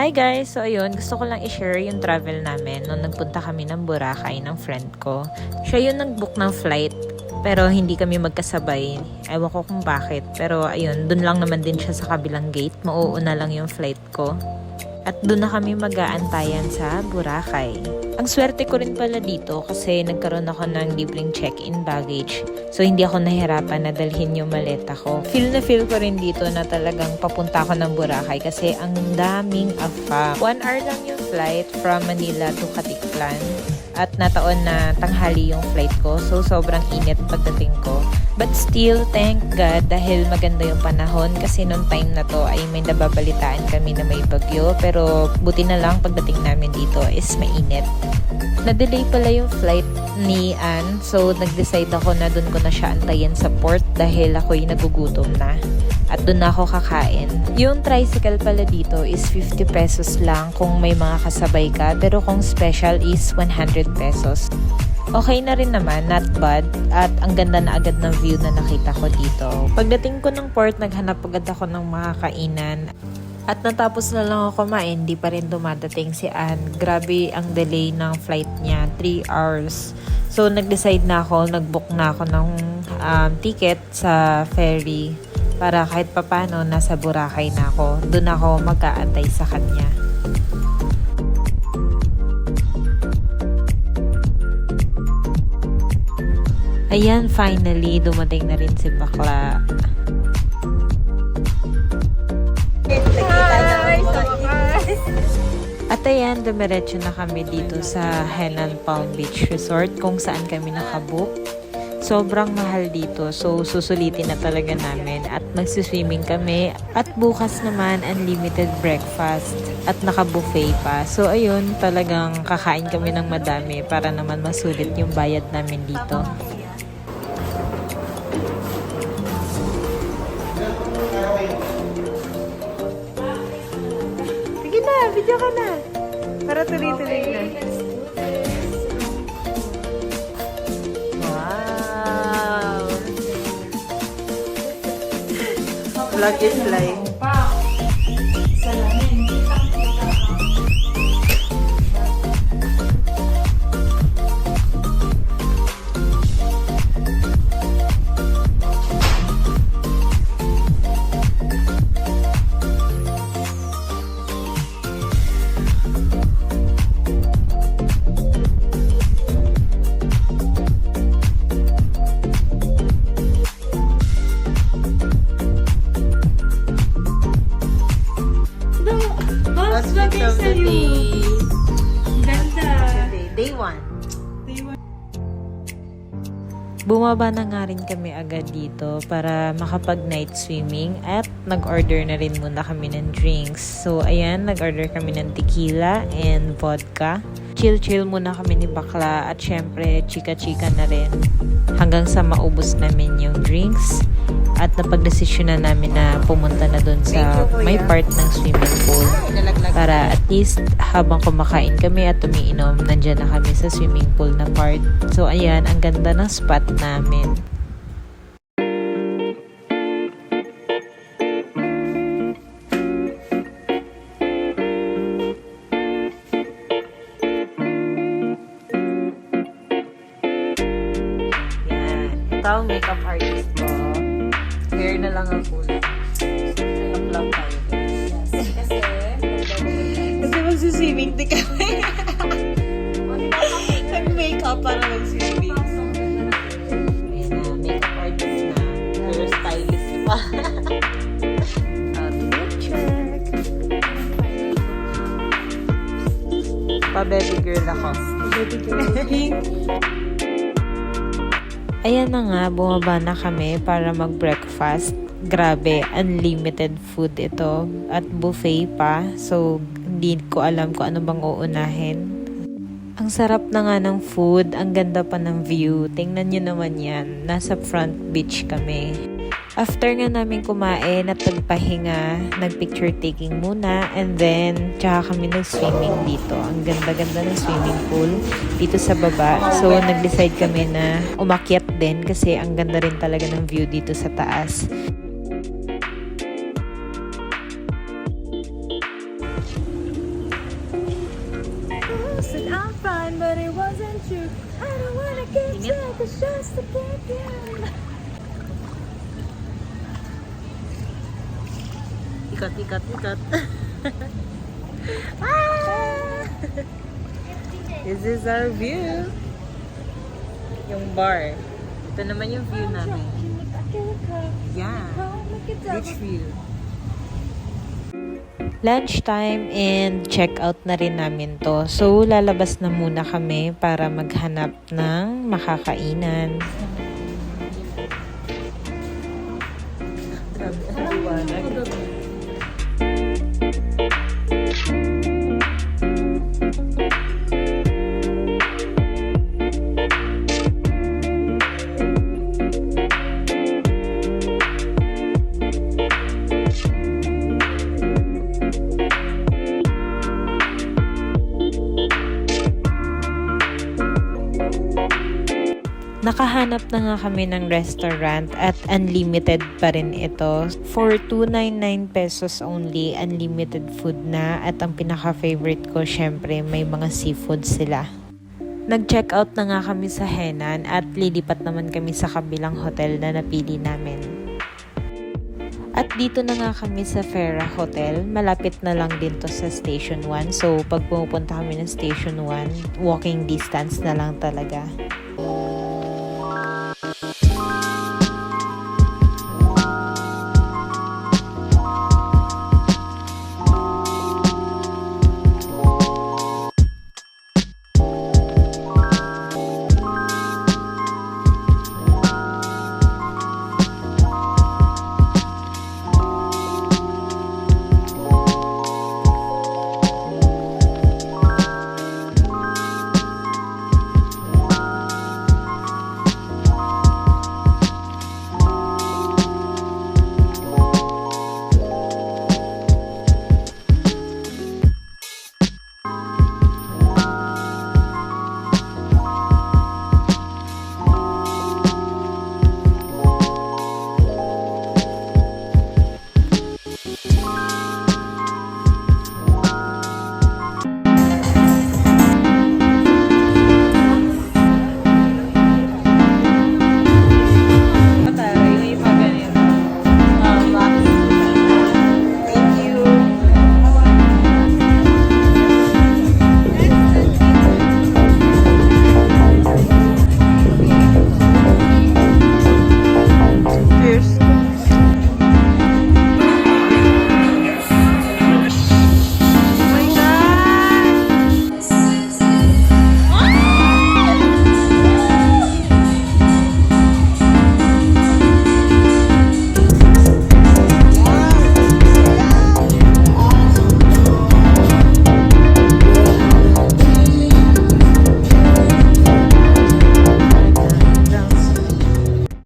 Hi guys! So ayun, gusto ko lang i-share yung travel namin nung nagpunta kami ng Boracay ng friend ko. Siya yung nag-book ng flight, pero hindi kami magkasabay. Ewan ko kung bakit. Pero ayun, dun lang naman din siya sa kabilang gate. Mauuna lang yung flight ko. At dun na kami mag-aantayan sa Boracay. Ang swerte ko rin pala dito kasi nagkaroon ako ng libreng check-in baggage. So hindi ako nahirapan na dalhin yung maleta ko. Feel ko rin dito na talagang papunta ako ng Boracay kasi ang daming afam. 1 hour lang yung flight from Manila to Caticlan. At nataon na tanghali yung flight ko. So sobrang init pagdating ko. But still, thank God dahil maganda yung panahon kasi noong time na to ay may nababalitaan kami na may bagyo. Pero buti na lang pagdating namin dito is mainit. Na-delay pala yung flight ni Ann. So nag-decide ako na dun ko na siya antayin sa port dahil ako'y nagugutom na. At dun na ako kakain. Yung tricycle pala dito is 50 pesos lang kung may mga kasabay ka. Pero kung special is 100 pesos. Okay na rin naman, not bad. At ang ganda na agad ng view na nakita ko dito. Pagdating ko ng port, naghanap agad ako ng mga kainan. At natapos na lang ako kumain, di pa rin dumadating si Ann. Grabe ang delay ng flight niya, 3 hours. So nag-decide na ako, nag-book na ako ng ticket sa ferry. Para kahit papano, nasa Boracay na ako. Doon ako mag-aantay sa kanya. Ayan, finally, dumating na rin si Bakla. At ayan, dumiretso na kami dito sa Henan Palm Beach Resort kung saan kami nakabook. Sobrang mahal dito, so susulitin na talaga namin at magsiswimming kami. At bukas naman, unlimited breakfast at naka-buffet pa. So ayun, talagang kakain kami ng madami para naman masulit yung bayad namin dito. Sige na, video ka na. Para tuloy-tuloy na. Wow! Vlog is live. Of the day. Ganda. Day 1. Bumaba na nga rin kami agad dito para makapag-night swimming at nag-order na rin muna kami ng drinks. So, ayan, nag-order kami ng tequila and vodka. Chill-chill muna kami ni Bakla at syempre, chika-chika na rin hanggang sa maubos namin yung drinks. At napag-desisyon na namin na pumunta na dun sa may part ng swimming pool. Para at least habang kumakain kami at umiinom, nandyan na kami sa swimming pool na part. So ayan, ang ganda ng spot namin. Yan. Ito ang makeup artist ko. Hair na lang ang kulay. Up-lang tayo guys. Kasi magsiswimming din kami. Nag-makeup para magsiswimming. Ayan na, makeup artist na. Hair stylist pa. Outfit check. Pa-baby girl ako. Baby girl. Ayan na nga, bumaba na kami para mag-breakfast. Grabe, unlimited food ito. At buffet pa. So, hindi ko alam kung ano bang uunahin. Ang sarap na nga ng food. Ang ganda pa ng view. Tingnan nyo naman yan. Nasa front beach kami. After nga namin kumain at nagpahinga, nag-picture taking muna, and then, tsaka kami nag-swimming dito. Ang ganda-ganda ng swimming pool dito sa baba. So, nag-decide kami na umakyat din kasi ang ganda rin talaga ng view dito sa taas. but it wasn't true. I don't wanna get Ingat. back, it's just a break, yeah. Ikot, ikot, ikot. Ah! This is our view. Yung bar. Ito naman yung view namin. Yeah. Beach view. Lunchtime and check out na rin namin to. So, lalabas na muna kami para maghanap ng makakainan. Grabe, ang liwanag. Nakahanap na nga kami ng restaurant at unlimited pa rin ito. For 299 pesos only, unlimited food na. At ang pinaka-favorite ko, syempre, may mga seafood sila. Nag-check out na nga kami sa Henan at lilipat naman kami sa kabilang hotel na napili namin. At dito na nga kami sa Fera Hotel. Malapit na lang din to sa Station 1. So, pag pumupunta kami ng Station 1, walking distance na lang talaga.